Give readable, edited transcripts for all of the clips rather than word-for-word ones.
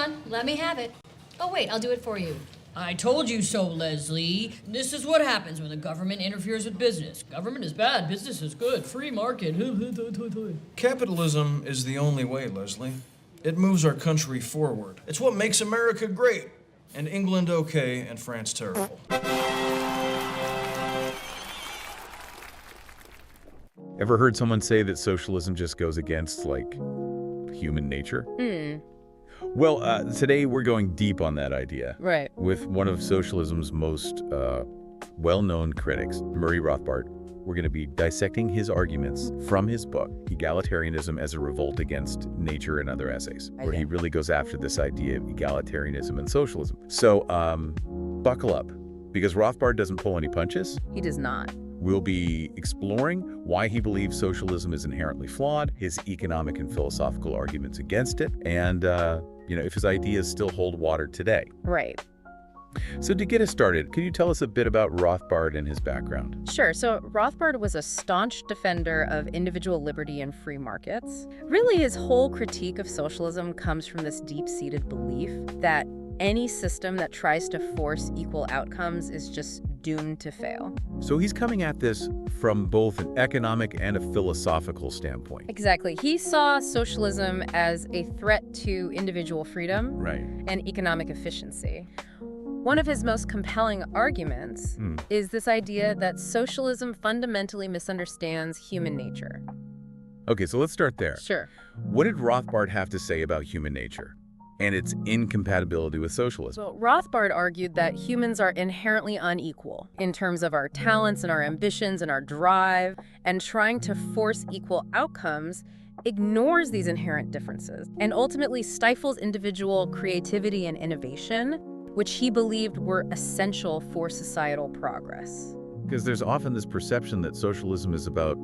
on, let me have it. Oh wait, I'll do it for you. I told you so, Leslie. This is what happens when the government interferes with business. Government is bad, business is good, free market. Capitalism is the only way, Leslie. It moves our country forward. It's what makes America great, and England okay, and France terrible. Ever heard someone say that socialism just goes against, human nature? Well, today we're going deep on that idea. Right. With one of socialism's most well-known critics, Murray Rothbard. We're going to be dissecting his arguments from his book, Egalitarianism as a Revolt Against Nature and Other Essays, where he really goes after this idea of egalitarianism and socialism. So, buckle up, because Rothbard doesn't pull any punches. He does not. We'll be exploring why he believes socialism is inherently flawed, his economic and philosophical arguments against it, and, if his ideas still hold water today. Right. So to get us started, can you tell us a bit about Rothbard and his background? Sure. So Rothbard was a staunch defender of individual liberty and free markets. Really, his whole critique of socialism comes from this deep-seated belief that any system that tries to force equal outcomes is just doomed to fail. So he's coming at this from both an economic and a philosophical standpoint. Exactly. He saw socialism as a threat to individual freedom and economic efficiency. One of his most compelling arguments is this idea that socialism fundamentally misunderstands human nature. Okay, so let's start there. Sure. What did Rothbard have to say about human nature and its incompatibility with socialism? So Rothbard argued that humans are inherently unequal in terms of our talents and our ambitions and our drive, and trying to force equal outcomes ignores these inherent differences and ultimately stifles individual creativity and innovation, which he believed were essential for societal progress. Because there's often this perception that socialism is about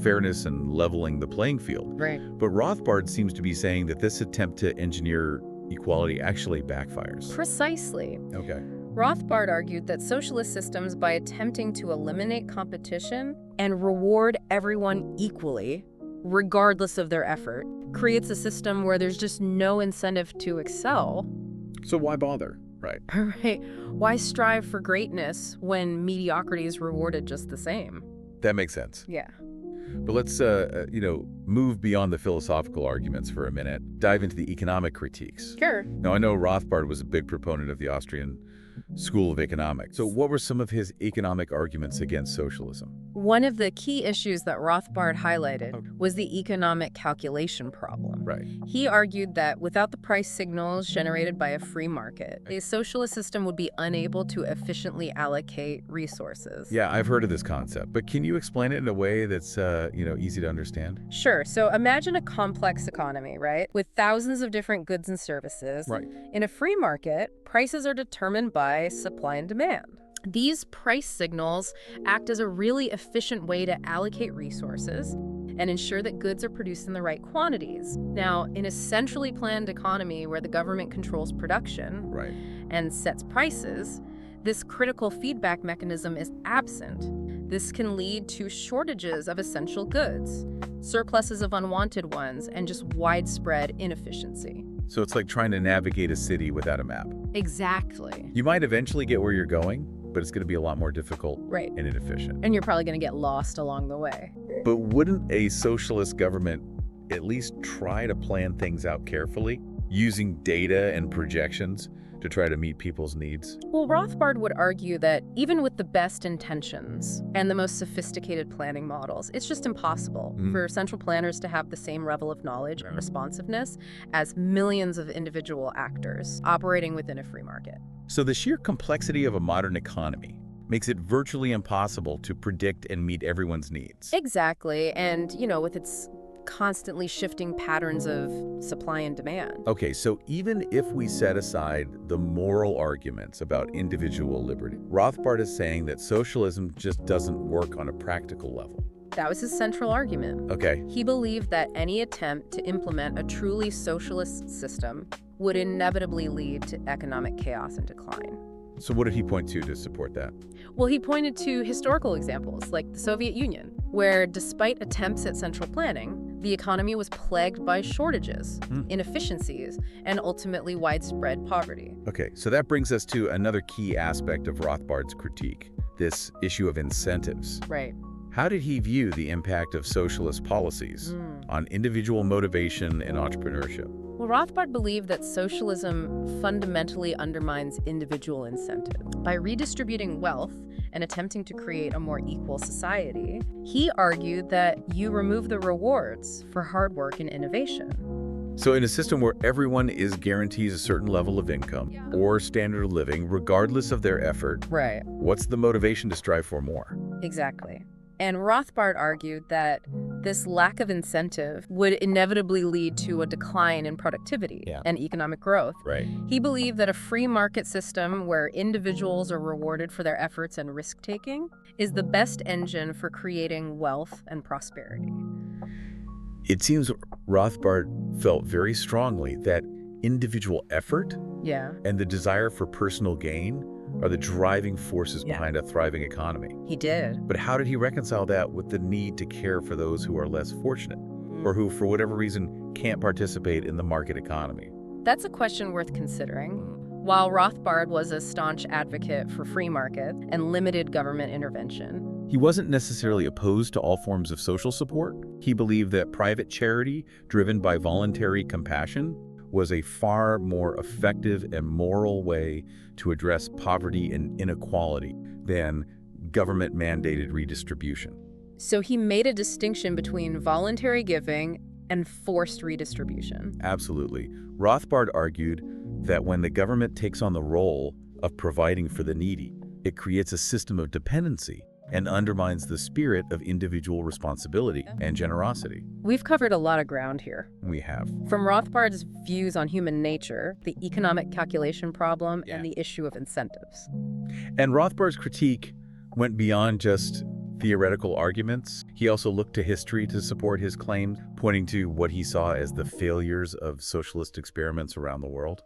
fairness and leveling the playing field. Right. But Rothbard seems to be saying that this attempt to engineer equality actually backfires. Precisely. Okay. Rothbard argued that socialist systems, by attempting to eliminate competition and reward everyone equally, regardless of their effort, creates a system where there's just no incentive to excel. So why bother? Right. Right. Why strive for greatness when mediocrity is rewarded just the same? That makes sense. Yeah. But let's, move beyond the philosophical arguments for a minute, dive into the economic critiques. Sure. Now, I know Rothbard was a big proponent of the Austrian School of Economics. So what were some of his economic arguments against socialism? One of the key issues that Rothbard highlighted was the economic calculation problem. Right. He argued that without the price signals generated by a free market, a socialist system would be unable to efficiently allocate resources. Yeah, I've heard of this concept, but can you explain it in a way that's, easy to understand? Sure. So imagine a complex economy, right? With thousands of different goods and services. Right. In a free market, prices are determined by supply and demand. These price signals act as a really efficient way to allocate resources and ensure that goods are produced in the right quantities. Now, in a centrally planned economy where the government controls production and sets prices, this critical feedback mechanism is absent. This can lead to shortages of essential goods, surpluses of unwanted ones, and just widespread inefficiency. So it's like trying to navigate a city without a map. Exactly. You might eventually get where you're going, but it's going to be a lot more difficult and inefficient. And you're probably going to get lost along the way. But wouldn't a socialist government at least try to plan things out carefully, using data and projections to try to meet people's needs? Well, Rothbard would argue that even with the best intentions and the most sophisticated planning models, it's just impossible for central planners to have the same level of knowledge and responsiveness as millions of individual actors operating within a free market. So the sheer complexity of a modern economy makes it virtually impossible to predict and meet everyone's needs. Exactly. And, with its constantly shifting patterns of supply and demand. Okay, so even if we set aside the moral arguments about individual liberty, Rothbard is saying that socialism just doesn't work on a practical level. That was his central argument. Okay. He believed that any attempt to implement a truly socialist system would inevitably lead to economic chaos and decline. So what did he point to support that? Well, he pointed to historical examples like the Soviet Union, where despite attempts at central planning, the economy was plagued by shortages, inefficiencies, and ultimately widespread poverty. Okay, so that brings us to another key aspect of Rothbard's critique, this issue of incentives. Right. How did he view the impact of socialist policies on individual motivation and entrepreneurship? Well, Rothbard believed that socialism fundamentally undermines individual incentive. By redistributing wealth and attempting to create a more equal society, he argued that you remove the rewards for hard work and innovation. So in a system where everyone is guaranteed a certain level of income or standard of living, regardless of their effort, Right. what's the motivation to strive for more? Exactly. And Rothbard argued that this lack of incentive would inevitably lead to a decline in productivity and economic growth. Right. He believed that a free market system where individuals are rewarded for their efforts and risk-taking is the best engine for creating wealth and prosperity. It seems Rothbard felt very strongly that individual effort Yeah, and the desire for personal gain are the driving forces behind a thriving economy. he did. But how did he reconcile that with the need to care for those who are less fortunate or who, for whatever reason, can't participate in the market economy? That's a question worth considering. While Rothbard was a staunch advocate for free market and limited government intervention, He wasn't necessarily opposed to all forms of social support. He believed that private charity, driven by voluntary compassion, was a far more effective and moral way to address poverty and inequality than government-mandated redistribution. so he made a distinction between voluntary giving and forced redistribution. Absolutely. Rothbard argued that when the government takes on the role of providing for the needy, it creates a system of dependency and undermines the spirit of individual responsibility and generosity. We've covered a lot of ground here. We have. From Rothbard's views on human nature, the economic calculation problem, and the issue of incentives. And Rothbard's critique went beyond just theoretical arguments. He also looked to history to support his claims, pointing to what he saw as the failures of socialist experiments around the world.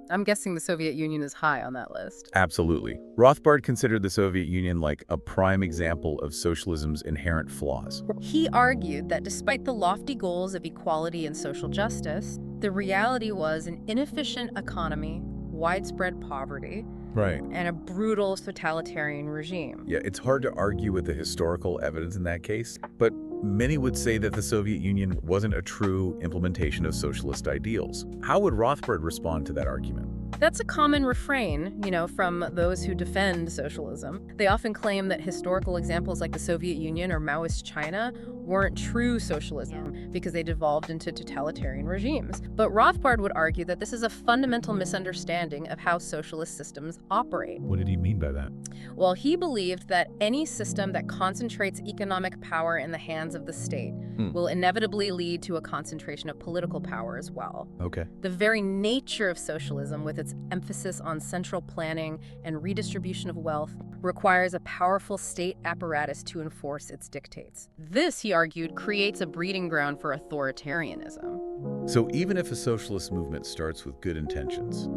I'm guessing the Soviet Union is high on that list. Absolutely. Rothbard considered the Soviet Union like a prime example of socialism's inherent flaws. He argued that despite the lofty goals of equality and social justice, the reality was an inefficient economy, widespread poverty, Right. and a brutal totalitarian regime. Yeah, it's hard to argue with the historical evidence in that case, but many would say that the Soviet Union wasn't a true implementation of socialist ideals. How would Rothbard respond to that argument? That's a common refrain, from those who defend socialism. They often claim that historical examples like the Soviet Union or Maoist China weren't true socialism because they devolved into totalitarian regimes. But Rothbard would argue that this is a fundamental misunderstanding of how socialist systems operate. What did he mean by that? Well, he believed that any system that concentrates economic power in the hands of the state will inevitably lead to a concentration of political power as well. Okay. The very nature of socialism, with its emphasis on central planning and redistribution of wealth, requires a powerful state apparatus to enforce its dictates. This, he argued, creates a breeding ground for authoritarianism. So even if a socialist movement starts with good intentions,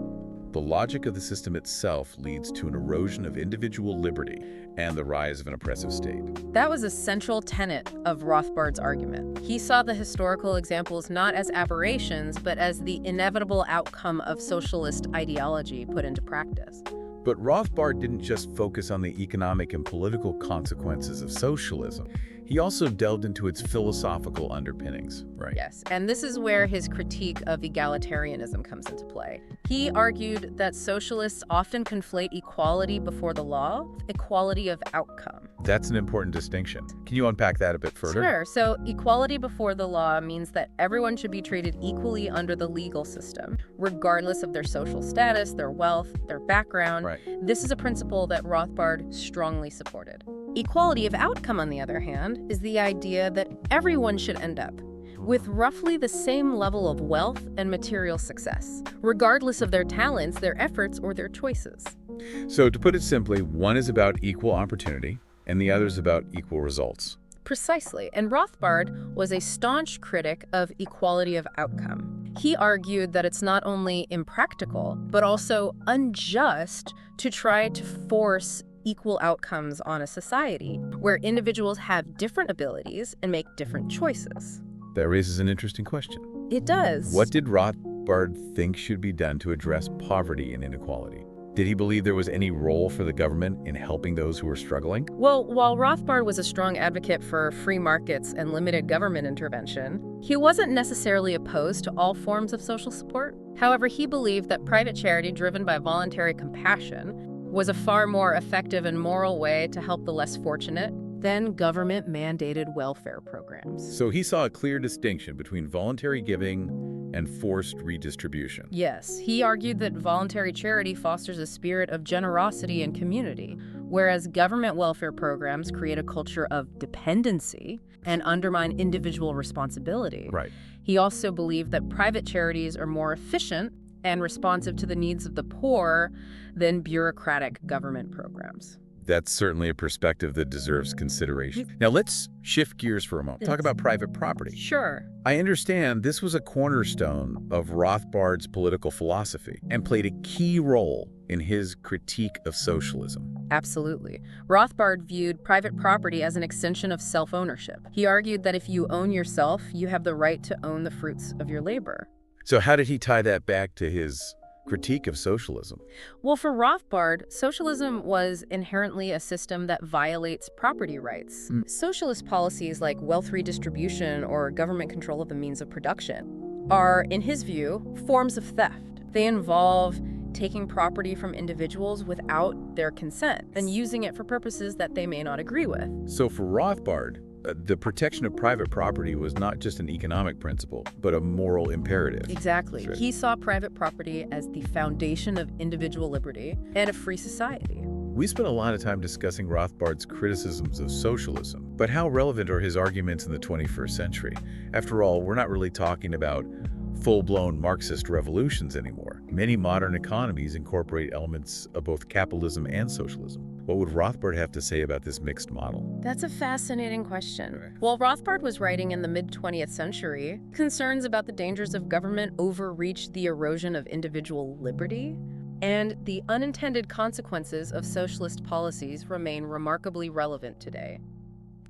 the logic of the system itself leads to an erosion of individual liberty and the rise of an oppressive state. That was a central tenet of Rothbard's argument. He saw the historical examples not as aberrations, but as the inevitable outcome of socialist ideology put into practice. But Rothbard didn't just focus on the economic and political consequences of socialism. He also delved into its philosophical underpinnings, right? Yes, and this is where his critique of egalitarianism comes into play. He argued that socialists often conflate equality before the law with equality of outcome. That's an important distinction. Can you unpack that a bit further? Sure. So equality before the law means that everyone should be treated equally under the legal system, regardless of their social status, their wealth, their background. Right. This is a principle that Rothbard strongly supported. Equality of outcome, on the other hand, is the idea that everyone should end up with roughly the same level of wealth and material success, regardless of their talents, their efforts, or their choices. So to put it simply, one is about equal opportunity and the other is about equal results. Precisely, and Rothbard was a staunch critic of equality of outcome. He argued that it's not only impractical, but also unjust to try to force equal outcomes on a society where individuals have different abilities and make different choices. That raises an interesting question. It does. What did Rothbard think should be done to address poverty and inequality? Did he believe there was any role for the government in helping those who were struggling? Well, while Rothbard was a strong advocate for free markets and limited government intervention, he wasn't necessarily opposed to all forms of social support. However, he believed that private charity driven by voluntary compassion was a far more effective and moral way to help the less fortunate than government-mandated welfare programs. So he saw a clear distinction between voluntary giving and forced redistribution. Yes, he argued that voluntary charity fosters a spirit of generosity and community, whereas government welfare programs create a culture of dependency and undermine individual responsibility. Right. He also believed that private charities are more efficient and responsive to the needs of the poor than bureaucratic government programs. That's certainly a perspective that deserves consideration. Now let's shift gears for a moment. Talk about private property. Sure. I understand this was a cornerstone of Rothbard's political philosophy and played a key role in his critique of socialism. Absolutely. Rothbard viewed private property as an extension of self-ownership. He argued that if you own yourself, you have the right to own the fruits of your labor. So how did he tie that back to his critique of socialism? Well, for Rothbard, socialism was inherently a system that violates property rights. Socialist policies like wealth redistribution or government control of the means of production are, in his view, forms of theft. They involve taking property from individuals without their consent and using it for purposes that they may not agree with. So for Rothbard, the protection of private property was not just an economic principle, but a moral imperative. Exactly. Sure. He saw private property as the foundation of individual liberty and a free society. We spent a lot of time discussing Rothbard's criticisms of socialism, but how relevant are his arguments in the 21st century? After all, we're not really talking about full-blown Marxist revolutions anymore. Many modern economies incorporate elements of both capitalism and socialism. What would Rothbard have to say about this mixed model? That's a fascinating question. While Rothbard was writing in the mid-20th century, concerns about the dangers of government overreached the erosion of individual liberty, and the unintended consequences of socialist policies remain remarkably relevant today.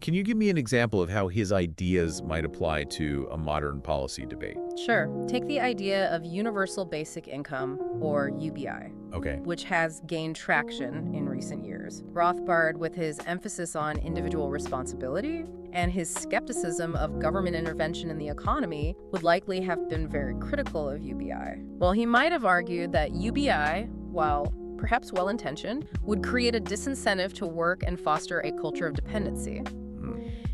Can you give me an example of how his ideas might apply to a modern policy debate? Sure. Take the idea of universal basic income, or UBI, Okay. which has gained traction in recent years. Rothbard, with his emphasis on individual responsibility and his skepticism of government intervention in the economy, would likely have been very critical of UBI. Well, he might have argued that UBI, while perhaps well-intentioned, would create a disincentive to work and foster a culture of dependency.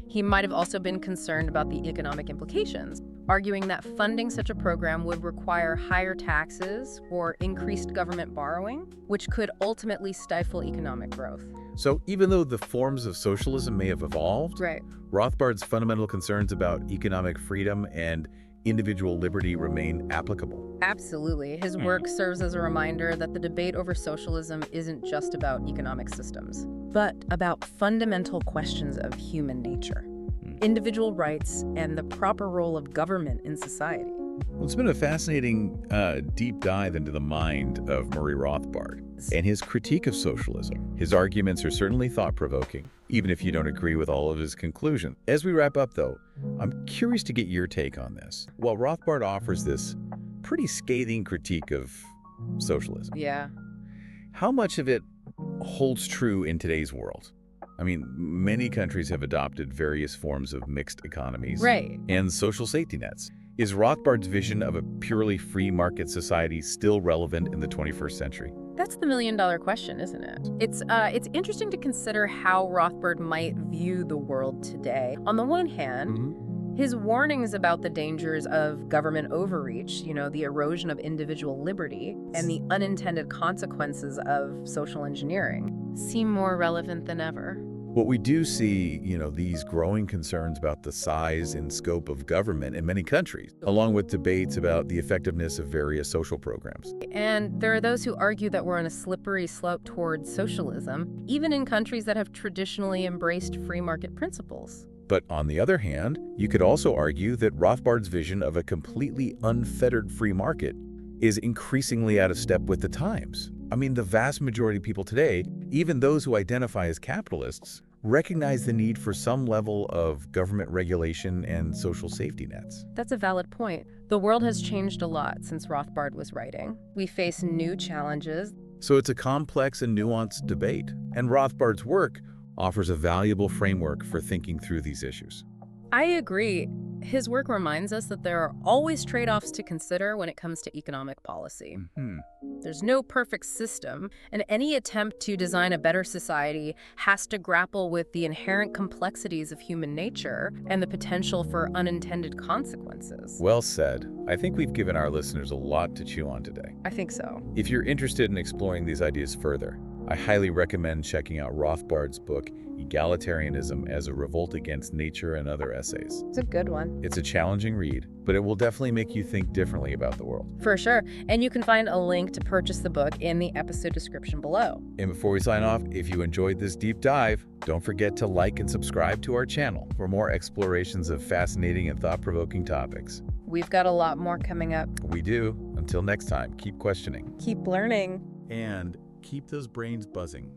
He might have also been concerned about the economic implications, arguing that funding such a program would require higher taxes or increased government borrowing, which could ultimately stifle economic growth. So even though the forms of socialism may have evolved, Right. Rothbard's fundamental concerns about economic freedom and individual liberty remain applicable. Absolutely. His work serves as a reminder that the debate over socialism isn't just about economic systems, but about fundamental questions of human nature, individual rights, and the proper role of government in society. Well, it's been a fascinating deep dive into the mind of Murray Rothbard and his critique of socialism. His arguments are certainly thought-provoking, even if you don't agree with all of his conclusions. As we wrap up, though, I'm curious to get your take on this. While Rothbard offers this pretty scathing critique of socialism, Yeah. how much of it holds true in today's world? I mean, many countries have adopted various forms of mixed economies Right. and social safety nets. Is Rothbard's vision of a purely free market society still relevant in the 21st century? That's the million-dollar question, isn't it? It's interesting to consider how Rothbard might view the world today. On the one hand, his warnings about the dangers of government overreach, the erosion of individual liberty, and the unintended consequences of social engineering seem more relevant than ever. What we do see, these growing concerns about the size and scope of government in many countries, along with debates about the effectiveness of various social programs. And there are those who argue that we're on a slippery slope towards socialism, even in countries that have traditionally embraced free market principles. But on the other hand, you could also argue that Rothbard's vision of a completely unfettered free market is increasingly out of step with the times. I mean, the vast majority of people today, even those who identify as capitalists, recognize the need for some level of government regulation and social safety nets. That's a valid point. The world has changed a lot since Rothbard was writing. We face new challenges. So it's a complex and nuanced debate, and Rothbard's work offers a valuable framework for thinking through these issues. I agree. His work reminds us that there are always trade-offs to consider when it comes to economic policy. There's no perfect system, and any attempt to design a better society has to grapple with the inherent complexities of human nature and the potential for unintended consequences. Well said. I think we've given our listeners a lot to chew on today. I think so. If you're interested in exploring these ideas further, I highly recommend checking out Rothbard's book, Egalitarianism as a Revolt Against Nature and Other Essays. It's a good one. It's a challenging read, but it will definitely make you think differently about the world. For sure. And you can find a link to purchase the book in the episode description below. And before we sign off, if you enjoyed this deep dive, don't forget to like and subscribe to our channel for more explorations of fascinating and thought-provoking topics. We've got a lot more coming up. We do. Until next time, keep questioning. Keep learning. And keep those brains buzzing.